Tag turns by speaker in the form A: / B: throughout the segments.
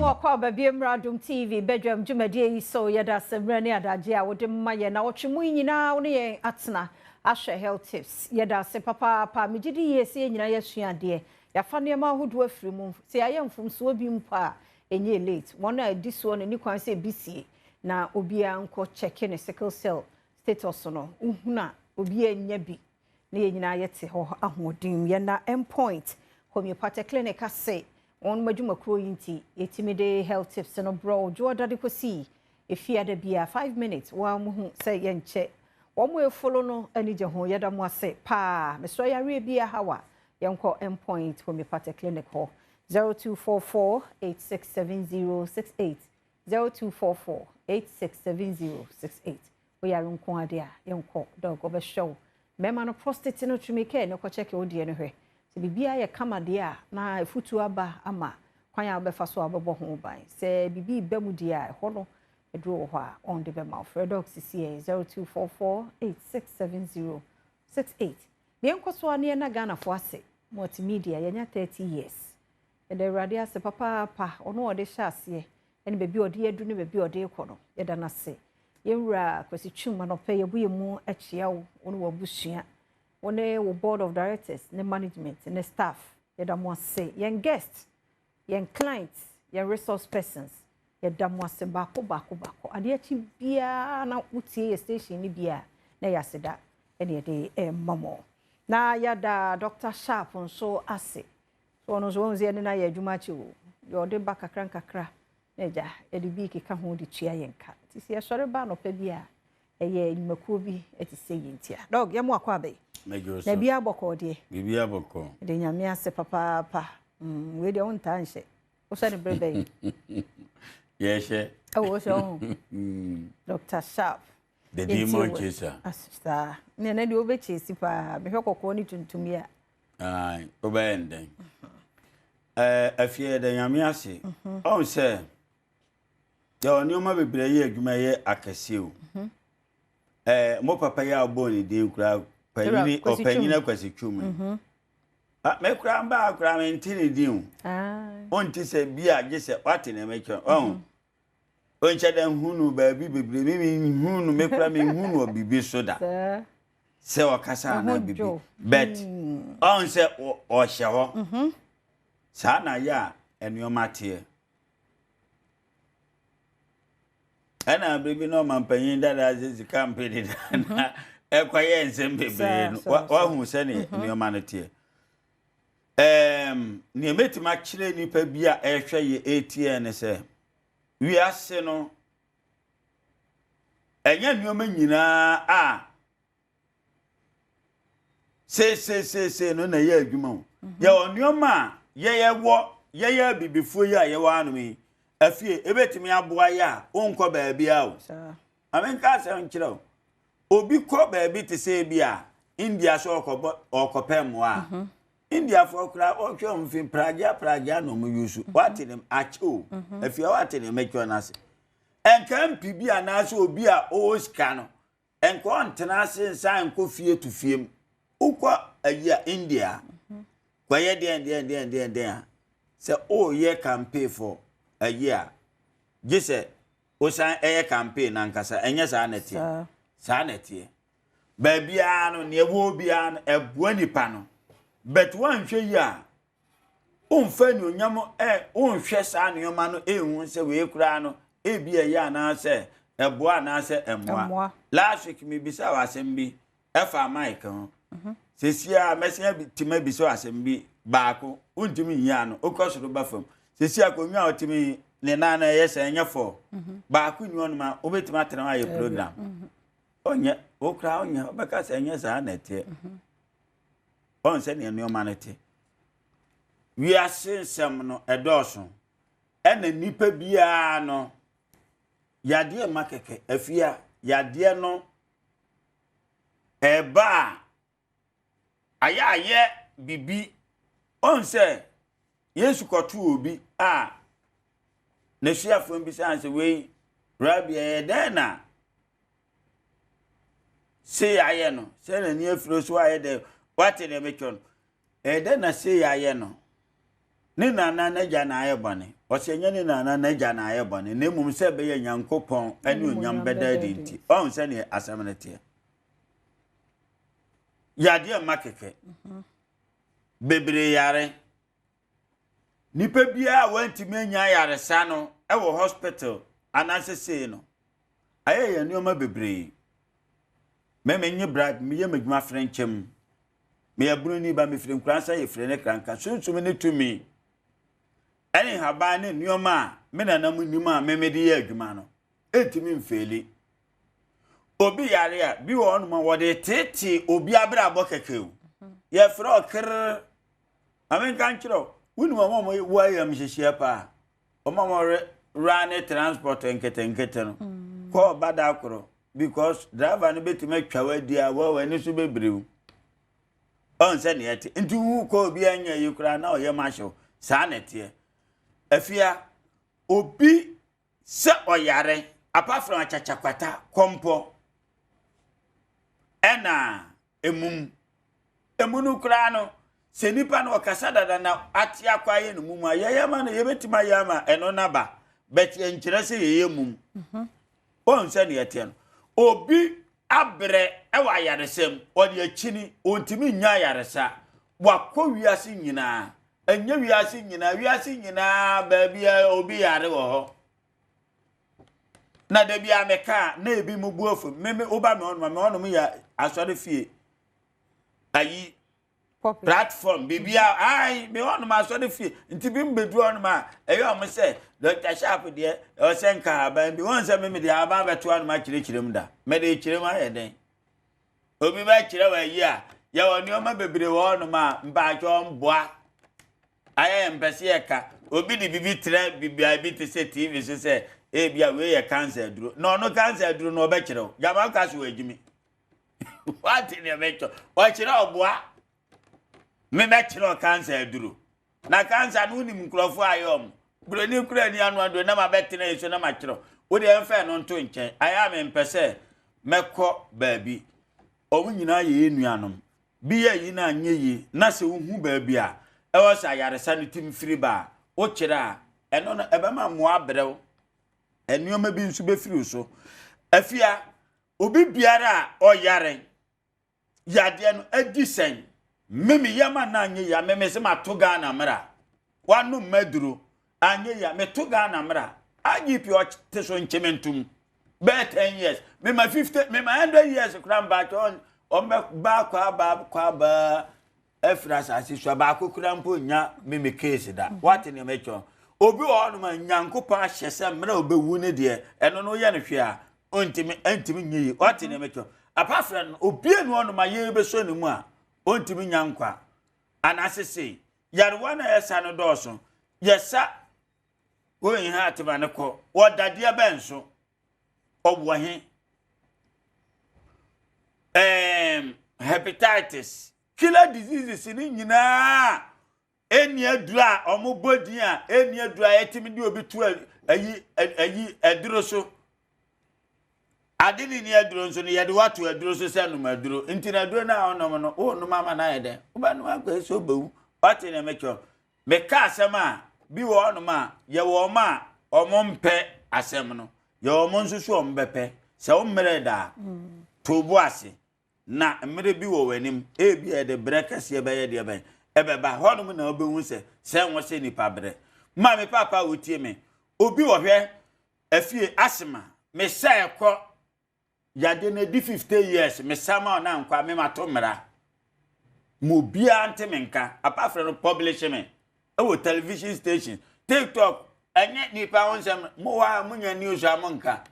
A: akwa babiem Adom TV Badwam Jumadi so yada semrani adaje a wode maye na otwemu nyina wo ne atena ahwe health tips yada se papa pa megidi yesi nyina yesuade ya fa ne ma hodo afiri mu se ayemfum so obi mpa enye late one adi so ne kwan se bisie na obia nko check ne sickle cell status no uhuna obia nya bi na nyina yete ho ahodim ye na endpoint homeopathic clinic ase on majuma kroyinti yetimide health tips no bro joda de kosi efia da bia 5 minutes wa mu say yenche wo mo follow no ani je ho yeda mo ase pa mesro yare bia hawa yenko endpoint homeopathic clinic ho 0244867068 0244867068 we are nko ade a yenko dog obe show mema no prostate no twimeke no ko check odie no hwe se bibia ye kama de a na efutu aba ama kwanya obefa so abebo ho ban se bibi bemu de a ho no edro ho a on de be ma fredox cca 0244867068 de enkoso ane na Ghana fo ase multimedia yenya 30 years e de radio ase papa ono ode hya ase ene bebi ode edu ne bebi ode ekono yeda na se yewura kwesi twuma no pe yebuye mu achia wo ono wabusua one board of directors ne management ne staff yeda mo ase yen guest yen clients yen resource persons yeda mo ase bako ade achi bia na utie station ni bia na yaseda ene de mamo na yada Dr. Sharp nso ase so ono so wonze ne na ya adwuma chi wo yode ba kakra eja yede bi keka ho de tua yenka tisi ya sore ba no pa bia eye nyimakuo bi etise yentia dog yemo akwa abai na bia boko de bibia boko de nyame ase papa we de on tanche o se ne brebe
B: yeshe
A: o so Dr. Sharp
B: the demon chaser
A: asista ne na de obechesi pa me hwekoko ni tuntumi a
B: ai obenden afie de nyame ase on se ya onioma bebre ye adwuma ye akase o mo papa ya oboni de nkura panyini opanyina kwasi twum me kura mba akura me ntini din onti se bia je se wate na mekyo onche da hunu ba bi bebre mi hunu me kura me hunu obibi soda se wakasa na bibi bet on se o hyeho sa na ya enioma tie ana bibi no mampanyin dada azizi campaign na ekwaye nsembebe wa hu se ne enioma no tie ne metima kire nipa bia ehwe ye ATN se wi ase no enya enioma nyina a se no na ye adwuma ye onioma ye wo bibifo ye a ye wa anumi afie ebetimi aboa ya onko baabi a o amenka se nkire obi ko baabi te se bia India so okopem a India for kra o hwe mfin pragia no mu yusu wate nem acho afie wate nem mekyo na se enka mpi bia na so obi a o sika no enko ontena se nsan enko fie tu fiem ukwa agia India kwaye den se o ye campaign for a year gise o san eye campaign nankasa enye sa netie ba bia no ne ewo bia no ebua nipa no but wan hwe yi a onfa ni onyam onhwe sa ne yoma no ehun se we kura no bia ya na se ebua na se emwa last week mi bisa wasem bi efa mic ho sesia mesia tima bi so asem bi baako untimi nya no okosoro bafam sesi akonwa otimi ne nana yesa enyefo baako ni onuma obetima atena aye program onye okra onye obeka se enyesa na tie on se ne enioma na tie wi asensem no edoso ena nipa bia no yade makeke afia yade no eba aye bibi on se Yesu kotu obi a na hyiafo bi sanse we rabbi edena se aye no se na ni afiro so aye de wate ne mekyon edena se aye no ne nana na ja na aye bane ɔsɛ nyane na gya na ayɛ bɔne na mmom sɛ bɛyɛ Nyankopɔn ɛne onyam bɛda di nti ɔn sɛ ne asɛm ne teɛ yade ma keke bebre yare nipa bia wantimi anya yaresa no ɛwɔ hospital anasese no ayɛ yɛ nneɛma bebre menye brad me yɛ madwuma frencham me yɛ bruni ba me firi nkransa yɛ firi ne kranka sunsum ne tumi ɛne haba ne nneɛma me nanam nim me de yɛ adwuma no etimi mfeli obi yare a bi wɔ no ma wɔde tete obi abrabɔ kekew yɛ frɛ okr amen kan kyerɛ wonu ma mo wayam hyehyɛ pa o ma mo run transport nkete no ko bada akoro because driver no betime twawa dia wa ni so bebrew on se ne yete nti wu ko obi anya yi kura na oyɛ mahyew saa nete afia obi se oyare apart from achachakwata kompo ena emunu kura no se nipa no okasa dada na ate akwaye no mum ayema no yebetima yama eno naba bet enkyere se yeyemum on se ne yete no obi abre ewa yaresem odi akini ontimi nya yaresa wakọ wiase nyina anya wiase nyina baabia obi yare wo ho na da bia meka na ebi mu buofu meme oba me ono ya asore fie ayi platform bibia ai me ono ma asore fie nti bi mbedu ono ma eyo mo se Dr. Sharp de o se nka aba bi won se me de aba beto ono ma kirikirem da me de kirem ayeden obi ba kire wa yi a ya woni o ma bebre wo ono ma mba jo mboa aye mpese ye ka obi di bibi tre bibia bi te se TV se bia we ye cancer duro no cancer duro no be kire o jama ka so adwumi what in the o kire oboa me be kire cancer duro na cancer no nim nkrofo ayom broni kura ni anu ado na ma betena yeso na ma kire o de enfa no nto nchen aya me mpese mekọ baabi o nyina ye enuanom bi ye yi na anye yi na se hu baabi a e wo sa yaresa no tim firi ba o kire a eno no ebe ma mo abrew enuoma bi nsu be firi so afia obi biara o yare yade no adisen memi yama na anye ya meme se matoga na mra wanu maduro anye ya metoga na mra agipi o teso nchementum be 10 years me ma 50 me ma 100 years kram ba on me ba kwa ba efrasa asiswa ba kokura mpo nya me case da what in mecho obi o no ma nyankopon ahyese mra obewu ne de eno no ye ne hwe a ontimi nyi what in mecho apart from obi enu ono ma ye be so ne mu a ontimi nyankwa anasese yarwa na yesa no doso yesa go in heart ba ne ko wodade benso obwohe hepatitis killer diseases ni nyina eni adura omo body a eni adura yetimi di obi tu ayi aduro so adini ni aduro nso ni yede watu aduro so se no maduro nti na aduro na ono no o no mama na yede oba no akwa so bawu wati na mecho meka asem a bi wo ono ma ye wo ma omompe asem no ye omo nso so ombepe se o mmere da tobo ase na mmere bi wo wanim ebi e de brekase ye be ye de ben ebeba honum na obehu se won se nipa bre ma me papa wotie me obi wo hwe afie asema me sai ko yade na di 50 years me sama na nkwa me mato mra mo bia ntemenka apart from publish me e television station TikTok enye nipa won sem mo wa munya news amonka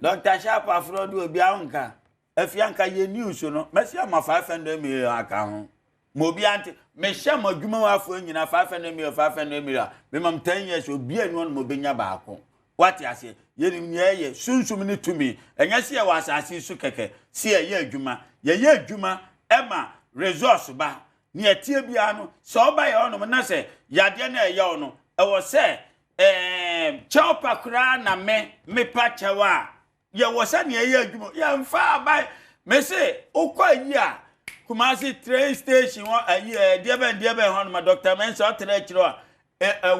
B: Dr. Sharp afro obi ahonka afia nka ye news no mesi ama 500 million aka ho mo bia nte me hye mo adwuma wafo nyina 500 million me mam 10 years obi anu no mo benya baako wati ase yenim ye sunsum ni tumi enya se ye wasase su keke se ye adwuma ye adwuma ema resource ba ni etie bia no so ba ye ono na se yade na ye ono e wo se chopa kura na me pa chawa ye wo se ne ye adwuma ye mfa ba me se ukwa yi a Kumasi train station wa ayi dia ben hono ma Dr. Mensa otere kiro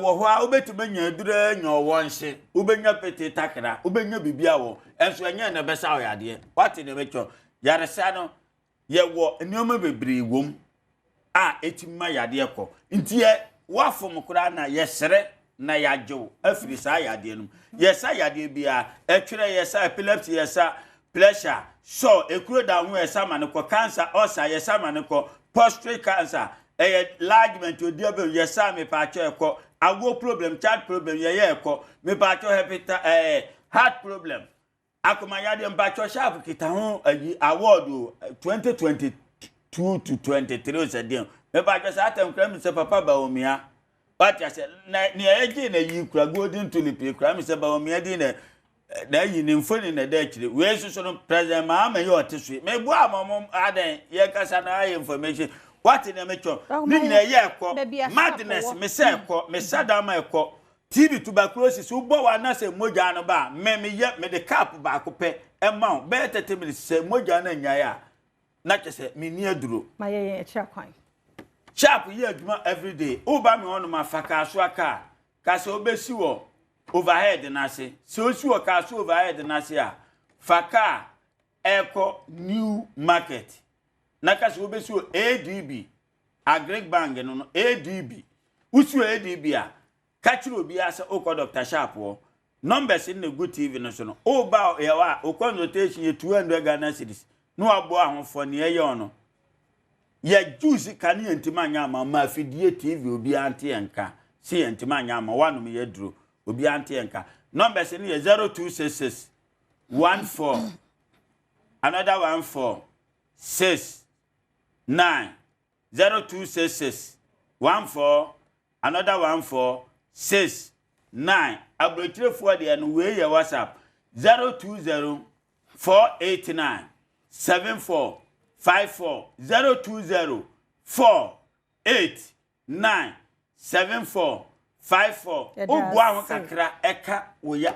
B: wo ho a obetuma nya dura nya wonhye ubenya pete takra ubenya bibia wo enso enya na besa oyade what ne mecho yaresa no ye wo enioma bebiri wom a etimma yade ko ntie wafom kura na yesere na yajew afiri sa yade no yesa yade bia etwere yesa epilepsy yesa pressure so ekuro da ho yesa maneko cancer ulcer yesa maneko prostate cancer enlargement odi obe yesa me pa cho ago problem child problem ye eko me pa cho heart problem akoma yade mpa cho sharp kita ho award 2022 to 23 sedin me pa cho sa atem kra mi se papa ba omia what ya say na eje na yi kura golden tulip kura mi se ba omia di na yi ni mfoni na da kire we so no president ma ma ye otesu me bu amom adan ye kasa na information what in me cho ni na ye ekọ madness me se ekọ me sadama ekọ TB tuberculosis ubo wa na se moja no ba me ye me de cap ba ko pe e ma be 30 minutes se moja na nya ya na chese me ni aduro
A: ma ye ekira kwan
B: sharp ye aduma every day o ba me ono ma faka so aka ka se obesi wo overhead na se osi wo ka so overhead na se a faka eko new market nakasi obesu ADB Agric Bank no ADB usu ADB a kachiro obi asa okọ Dr. Sharp wo numbers in the good TV no so no o ba ya wa o consultation ye 200 Ghana cedis no abo ahofo ne ye ono ye juice kane entima nya ma afidie TV obi ante enka si entima nya ma wanu me ye duro obi ante enka numbers in ye 0266 14 another 14 6 9 0266 14 another 14 6 9 abrochire for the and we your WhatsApp 020 489 74 54 020 489 74 54 ogbo ahun kakra eka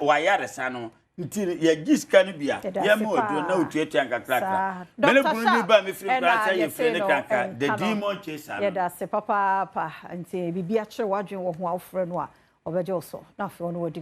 B: wa yaresa no nti ya giska no bia ya mo odo na otuetua kakra mele bunu ba me free brasa ye free ne kanka the demon chaser
A: ya da se papa nti bibia kire wadwen wo ho afre no a obeje so na afre no wodi